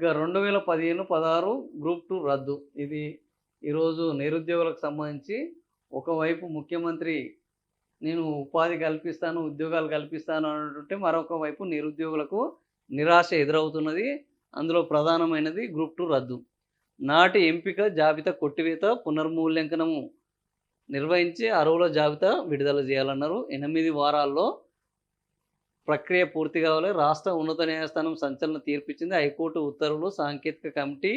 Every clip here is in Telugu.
ఇక 2015, 16 గ్రూప్ 2 రద్దు. ఇది ఈరోజు నిరుద్యోగులకు సంబంధించి ఒకవైపు ముఖ్యమంత్రి నేను ఉపాధి కల్పిస్తాను, ఉద్యోగాలు కల్పిస్తాను అంటుంటే మరొక వైపు నిరుద్యోగులకు నిరాశ ఎదురవుతున్నది. అందులో ప్రధానమైనది గ్రూప్ 2 రద్దు. నాటి ఎంపిక జాబితా కొట్టివేత, పునర్మూల్యాంకనము నిర్వహించి అర్హుల జాబితా విడుదల చేయాలన్నారు. 8 వారాల్లో ప్రక్రియ పూర్తి కావాలి. రాష్ట్ర ఉన్నత న్యాయస్థానం సంచలన తీర్పిచ్చింది. హైకోర్టు ఉత్తర్వులు, సాంకేతిక కమిటీ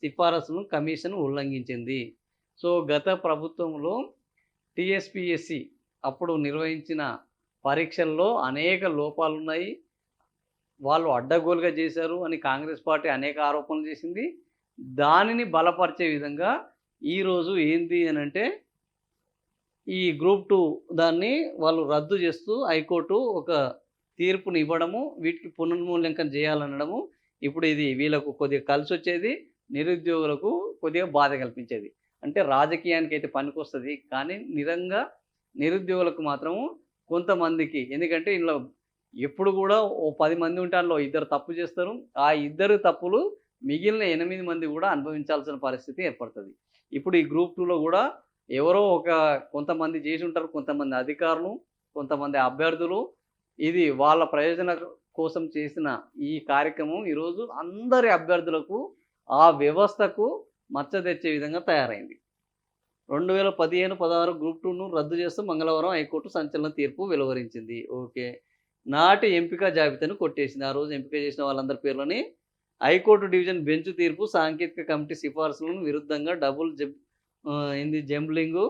సిఫారసులను కమిషన్ ఉల్లంఘించింది. సో, గత ప్రభుత్వంలో టీఎస్పీఎస్సీ అప్పుడు నిర్వహించిన పరీక్షల్లో అనేక లోపాలున్నాయి. వాళ్ళు అడ్డగోలుగా చేశారు అని కాంగ్రెస్ పార్టీ అనేక ఆరోపణలు చేసింది. దానిని బలపరిచే విధంగా ఈరోజు ఏంది అనంటే ఈ గ్రూప్ 2 దాన్ని వాళ్ళు రద్దు చేస్తూ హైకోర్టు ఒక తీర్పుని ఇవ్వడము, వీటికి పునర్మూల్యాంకనం చేయాలనడము. ఇప్పుడు ఇది వీళ్ళకు కొద్దిగా కలిసొచ్చేది, నిరుద్యోగులకు కొద్దిగా బాధ కల్పించేది. అంటే రాజకీయానికైతే పనికొస్తది. కానీ నిరుద్యోగులకు మాత్రము కొంతమందికి, ఎందుకంటే ఇందులో ఎప్పుడు కూడా ఓ 10 మంది ఉంటే అందులో ఇద్దరు తప్పు చేస్తారు. ఆ ఇద్దరు తప్పులు మిగిలిన 8 మంది కూడా అనుభవించాల్సిన పరిస్థితి ఏర్పడుతది. ఇప్పుడు ఈ గ్రూప్ 2లో కూడా ఎవరో కొంతమంది చేసి ఉంటారు. కొంతమంది అధికారులు, కొంతమంది అభ్యర్థులు ఇది వాళ్ళ ప్రయోజనం కోసం చేసిన ఈ కార్యక్రమం ఈరోజు అందరి అభ్యర్థులకు, ఆ వ్యవస్థకు మచ్చ తెచ్చే విధంగా తయారైంది. 2015, 16 గ్రూప్ 2ను రద్దు చేస్తూ మంగళవారం హైకోర్టు సంచలన తీర్పు వెలువరించింది. ఓకే. నాటి ఎంపిక జాబితాను కొట్టేసింది. ఆ రోజు ఎంపిక చేసిన వాళ్ళందరి పేర్లని హైకోర్టు డివిజన్ బెంచ్ తీర్పు, సాంకేతిక కమిటీ సిఫార్సులను విరుద్ధంగా జంబ్లింగు,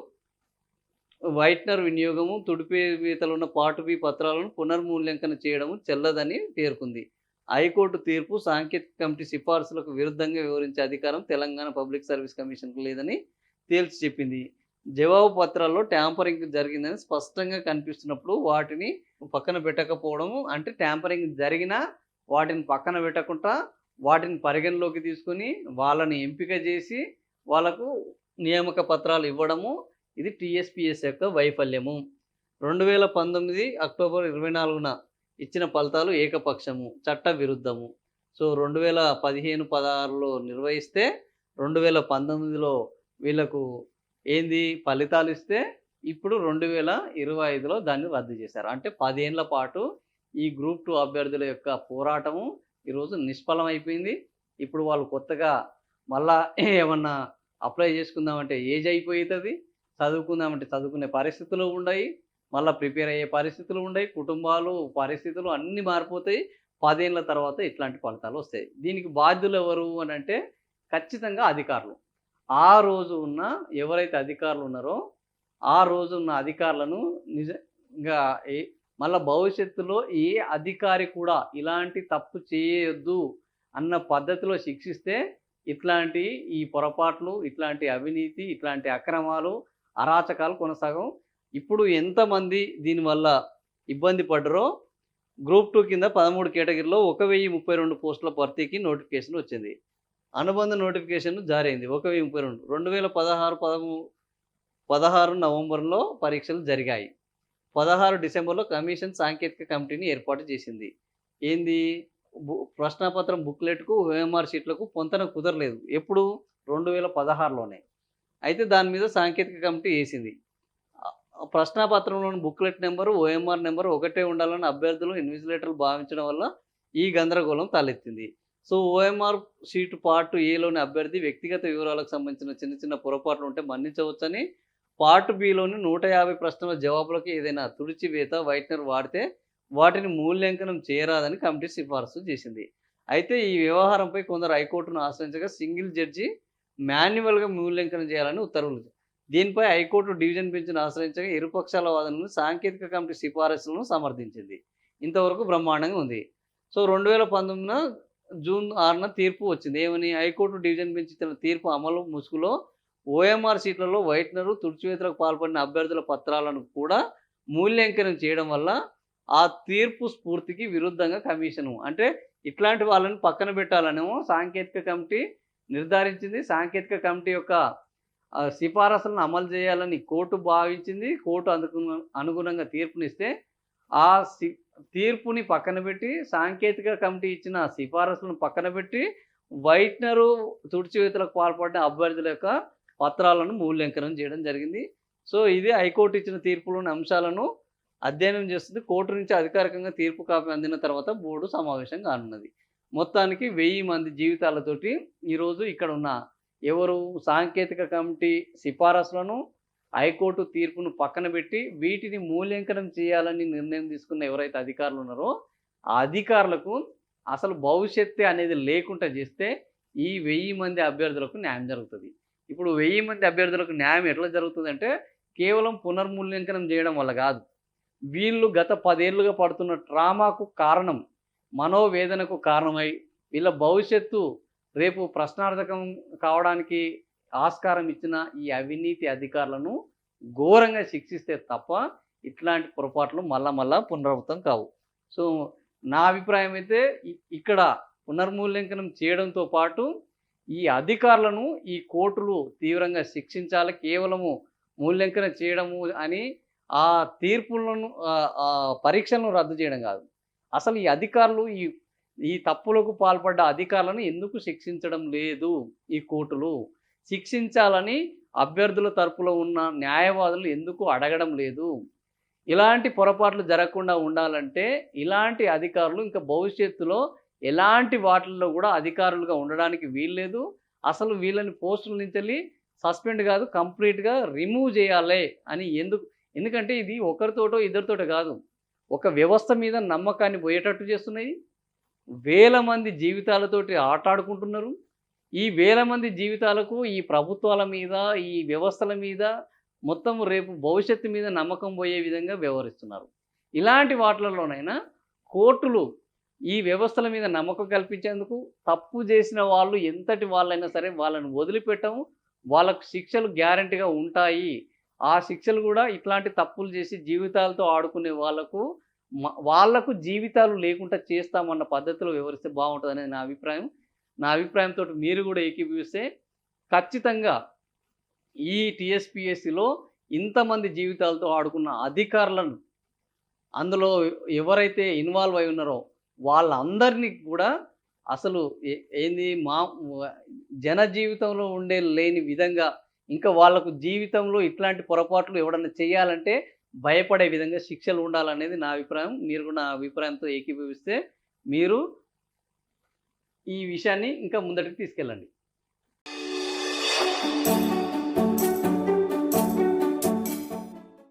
వైట్నర్ వినియోగము, తుడిపేతలున్న పార్ట్ బి పత్రాలను పునర్మూల్యాంకనం చేయడము చెల్లదని పేర్కొంది. హైకోర్టు తీర్పు, సాంకేతిక కమిటీ సిఫార్సులకు విరుద్ధంగా వివరించే అధికారం తెలంగాణ పబ్లిక్ సర్వీస్ కమిషన్కు లేదని తేల్చి చెప్పింది. జవాబు పత్రాల్లో ట్యాంపరింగ్ జరిగిందని స్పష్టంగా కనిపిస్తున్నప్పుడు వాటిని పక్కన పెట్టకపోవడము, అంటే ట్యాంపరింగ్ జరిగినా వాటిని పక్కన పెట్టకుండా వాటిని పరిగణలోకి తీసుకొని వాళ్ళని ఎంపిక చేసి వాళ్ళకు నియామక పత్రాలు ఇవ్వడము, ఇది టీఎస్పీఎస్ యొక్క వైఫల్యము. 2019 అక్టోబర్ 24న ఇచ్చిన ఫలితాలు ఏకపక్షము, చట్ట విరుద్ధము. సో, 2015, 16లో నిర్వహిస్తే 2019లో వీళ్ళకు ఫలితాలు ఇస్తే ఇప్పుడు 2025లో దాన్ని రద్దు చేశారు. అంటే 10 ఏళ్ల పాటు ఈ గ్రూప్ 2 అభ్యర్థుల యొక్క పోరాటము ఈరోజు నిష్ఫలమైపోయింది. ఇప్పుడు వాళ్ళు కొత్తగా మళ్ళా ఏమన్నా అప్లై చేసుకుందామంటే ఏజ్ అయిపోతుంది. చదువుకుందామంటే చదువుకునే పరిస్థితులు ఉండయి. మళ్ళా ప్రిపేర్ అయ్యే పరిస్థితులు ఉండయి. కుటుంబాలు, పరిస్థితులు అన్నీ మారిపోతాయి. 10 ఏళ్ల తర్వాత ఇట్లాంటి ఫలితాలు వస్తాయి. దీనికి బాధ్యులు ఎవరు అనంటే ఖచ్చితంగా అధికారులు. ఆ రోజు ఎవరైతే అధికారులు ఉన్నారో ఆ రోజు ఉన్న అధికారులను నిజంగా మళ్ళా భవిష్యత్తులో ఏ అధికారి కూడా ఇలాంటి తప్పు చేయొద్దు అన్న పద్ధతిలో శిక్షిస్తే ఇట్లాంటి ఈ పొరపాట్లు, ఇట్లాంటి అవినీతి, ఇట్లాంటి అక్రమాలు, అరాచకాలు కొనసాగవు. ఇప్పుడు ఎంతమంది దీనివల్ల ఇబ్బంది పడ్డారో గ్రూప్ 2 కింద 13 కేటగిరీలో 1032 పోస్టుల భర్తీకి నోటిఫికేషన్ వచ్చింది. అనుబంధ నోటిఫికేషన్ జారీ అయింది. 1032 2016 నవంబర్లో పరీక్షలు జరిగాయి. 16 డిసెంబర్లో కమిషన్ సాంకేతిక కమిటీని ఏర్పాటు చేసింది. ప్రశ్నాపత్రం బుక్లెట్‌కు, ఓఎంఆర్ షీట్లకు పొంతన కుదరలేదు. ఎప్పుడు? 2016లోనే. అయితే దాని మీద సాంకేతిక కమిటీ ఏసింది. ప్రశ్నాపత్రంలోని బుక్లెట్ నెంబరు, ఓఎంఆర్ నెంబరు ఒకటే ఉండాలని అభ్యర్థులు, ఇన్విజిలేటర్లు భావించడం వల్ల ఈ గందరగోళం తలెత్తింది. సో, ఓఎంఆర్ షీట్ పార్ట్ ఏలోని అభ్యర్థి వ్యక్తిగత వివరాలకు సంబంధించిన చిన్న పొరపాట్లు ఉంటే మన్నించవచ్చని, పార్ట్ బిలోని 150 ప్రశ్నల జవాబులకు ఏదైనా తుడిచివేత, వైట్నర్ వాడితే వాటిని మూల్యాంకనం చేయరాదని కమిటీ సిఫారసు చేసింది. అయితే ఈ వ్యవహారంపై కొందరు హైకోర్టును ఆశ్రయించగా సింగిల్ జడ్జి మాన్యువల్‌గా మూల్యాంకనం చేయాలని ఉత్తర్వులు. దీనిపై హైకోర్టు డివిజన్ బెంచ్‌ను ఆశ్రయించగా ఇరుపక్షాల వాదనలను సాంకేతిక కమిటీ సిఫారసులను సమర్థించింది. ఇంతవరకు బ్రహ్మాండంగా ఉంది. సో, 2019 జూన్ 6న తీర్పు వచ్చింది. ఏమని? హైకోర్టు డివిజన్ బెంచ్ ఇచ్చిన తీర్పు అమలు ముసుగులో ఓఎంఆర్ షీట్లలో వైట్నరు, తుడిచివేతలకు పాల్పడిన అభ్యర్థుల పత్రాలను కూడా మూల్యాంకనం చేయడం వల్ల ఆ తీర్పు స్ఫూర్తికి విరుద్ధంగా కమిషను, అంటే ఇట్లాంటి వాళ్ళని పక్కన పెట్టాలనేమో సాంకేతిక కమిటీ నిర్ధారించింది. సాంకేతిక కమిటీ యొక్క సిఫారసులను అమలు చేయాలని కోర్టు భావించింది. కోర్టు అనుగుణంగా తీర్పునిస్తే ఆ తీర్పుని పక్కన పెట్టి, సాంకేతిక కమిటీ ఇచ్చిన సిఫారసులను పక్కన పెట్టి వైట్నరు తుడిచివేతలకు పాల్పడిన అభ్యర్థుల యొక్క పత్రాలను మూల్యాంకనం చేయడం జరిగింది. సో, ఇది హైకోర్టు ఇచ్చిన తీర్పులోని అంశాలను అధ్యయనం చేస్తుంది. కోర్టు నుంచి అధికారికంగా తీర్పు కాపీ అందిన తర్వాత బోర్డు సమావేశం కానున్నది. మొత్తానికి 1000 మంది జీవితాలతోటి ఈరోజు ఇక్కడ ఉన్న ఎవరు సాంకేతిక కమిటీ సిఫారసులను, హైకోర్టు తీర్పును పక్కన పెట్టి వీటిని మూల్యాంకనం చేయాలని నిర్ణయం తీసుకున్న ఎవరైతే అధికారులు ఉన్నారో, ఆ అధికారులకు అసలు భవిష్యత్తే అనేది లేకుండా చేస్తే ఈ 1000 మంది అభ్యర్థులకు న్యాయం జరుగుతుంది. ఇప్పుడు 1000 మంది అభ్యర్థులకు న్యాయం ఎట్లా జరుగుతుందంటే కేవలం పునర్మూల్యాంకనం చేయడం వల్ల కాదు. వీళ్ళు గత 10 ఏళ్లుగా పడుతున్న ట్రామాకు కారణం, మనోవేదనకు కారణమై వీళ్ళ భవిష్యత్తు రేపు ప్రశ్నార్థకం కావడానికి ఆస్కారం ఇచ్చిన ఈ అవినీతి అధికారులను ఘోరంగా శిక్షిస్తే తప్ప ఇట్లాంటి పొరపాట్లు మళ్ళా పునరావృతం కావు. సో, నా అభిప్రాయం అయితే ఇక్కడ పునర్మూల్యాంకనం చేయడంతో పాటు ఈ అధికారులను ఈ కోర్టులు తీవ్రంగా శిక్షించాలి. కేవలము మూల్యాంకన చేయడము అని ఆ తీర్పులను పరీక్షలను రద్దు చేయడం కాదు. అసలు ఈ అధికారులు ఈ తప్పులకు పాల్పడ్డ అధికారులను ఎందుకు శిక్షించడం లేదు ఈ కోర్టులు? శిక్షించాలని అభ్యర్థుల తరపులో ఉన్న న్యాయవాదులు ఎందుకు అడగడం లేదు? ఇలాంటి పొరపాట్లు జరగకుండా ఉండాలంటే ఇలాంటి అధికారులు ఇంకా భవిష్యత్తులో ఎలాంటి వాటిల్లో కూడా అధికారులుగా ఉండడానికి వీల్లేదు. అసలు వీళ్ళని పోస్టుల నుంచి సస్పెండ్ కాదు, కంప్లీట్‌గా రిమూవ్ చేయాలి అని ఎందుకంటే ఇది ఒకరితోటో ఇద్దరితోటో కాదు. ఒక వ్యవస్థ మీద నమ్మకాన్ని పోయేటట్టు చేస్తున్నాయి. వేల మంది జీవితాలతోటి ఆటాడుకుంటున్నారు. ఈ వేల మంది జీవితాలకు ఈ ప్రభుత్వాల మీద, ఈ వ్యవస్థల మీద, మొత్తం రేపు భవిష్యత్తు మీద నమ్మకం పోయే విధంగా వ్యవహరిస్తున్నారు. ఇలాంటి వాటిలలోనైనా కోర్టులు ఈ వ్యవస్థల మీద నమ్మకం కల్పించేందుకు తప్పు చేసిన వాళ్ళు ఎంతటి వాళ్ళైనా సరే వాళ్ళని వదిలిపెట్టము. వాళ్ళకు శిక్షలు గ్యారంటీగా ఉంటాయి. ఆ శిక్షలు కూడా ఇట్లాంటి తప్పులు చేసి జీవితాలతో ఆడుకునే వాళ్ళకు జీవితాలు లేకుండా చేస్తామన్న పద్ధతిలో వ్యవహరిస్తే బాగుంటుందనేది నా అభిప్రాయం. నా అభిప్రాయంతో మీరు కూడా ఏకీభవిస్తే ఖచ్చితంగా ఈ టీఎస్పీఎస్సీలో ఇంతమంది జీవితాలతో ఆడుకున్న అధికారులను, అందులో ఎవరైతే ఇన్వాల్వ్ అయి ఉన్నారో వాళ్ళందరినీ కూడా అసలు ఏంది జన జీవితంలో లేని విధంగా, ఇంకా వాళ్ళకు జీవితంలో ఇట్లాంటి పొరపాట్లు ఎవడన్నా చేయాలంటే భయపడే విధంగా శిక్షలు ఉండాలనేది నా అభిప్రాయం. మీరు కూడా నా అభిప్రాయంతో ఏకీభవిస్తే మీరు ఈ విషయాన్ని ఇంకా ముందటికి తీసుకెళ్ళండి.